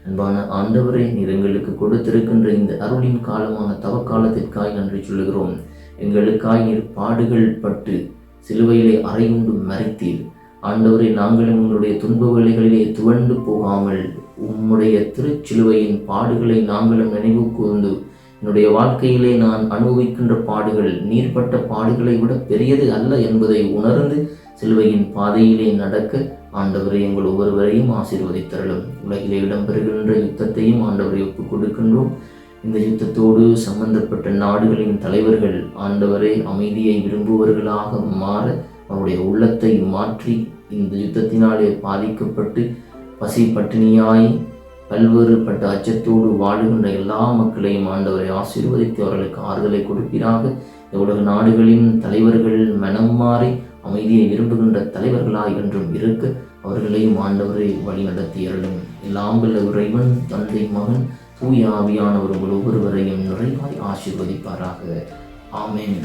அன்பான ஆண்டவரே, நீர் எங்களுக்கு கொடுத்திருக்கின்ற இந்த அருளின் காலமான தவக்காலத்திற்காய் நன்றி சொல்லுகிறோம். எங்களுக்காய் நீர் பாடுகள் பட்டு சிலுவையிலே அறையுண்டு மறைத்தீர். ஆண்டவரை, நாங்களும் உங்களுடைய துன்ப வேளைகளிலே துவண்டு போகாமல் உம்முடைய திருச்சிலுவையின் பாடுகளை நாங்களும் நினைவு கூர்ந்து, என்னுடைய வாழ்க்கையிலே நான் அனுபவிக்கின்ற பாடுகள் நீர்பட்ட பாடுகளை விட பெரியது அல்ல என்பதை உணர்ந்து சிலுவையின் பாதையிலே நடக்க ஆண்டவரை எங்கள் ஒவ்வொருவரையும் ஆசீர்வதித்தருளும். உலகிலே இடம்பெறுகின்ற யுத்தத்தையும் ஆண்டவரை ஒப்புக் கொடுக்கின்றோம். இந்த யுத்தத்தோடு சம்பந்தப்பட்ட நாடுகளின் தலைவர்கள் ஆண்டவரை அமைதியை விரும்புவர்களாக மாற அவருடைய உள்ளத்தை மாற்றி இந்த யுத்தத்தினாலே பாதிக்கப்பட்டு பசி பட்டினியாய் பல்வேறுபட்ட அச்சத்தோடு வாழுகின்ற எல்லா மக்களையும் ஆண்டவரை ஆசீர்வதித்து அவர்களுக்கு ஆறுதலை கொடுப்பீராக. உலக நாடுகளின் தலைவர்கள் மனம் மாறி அமைதியை விரும்புகின்ற தலைவர்களாய் என்றும் இருக்க அவர்களையும் ஆண்டவரை வழி நடத்தியருளும். எல்லாம் வல்ல இறைவன், தந்தை, மகன், தூய ஆவியானவர் ஒவ்வொருவரையும் நிறைவாய் ஆசீர்வதிப்பாராக. ஆமென்.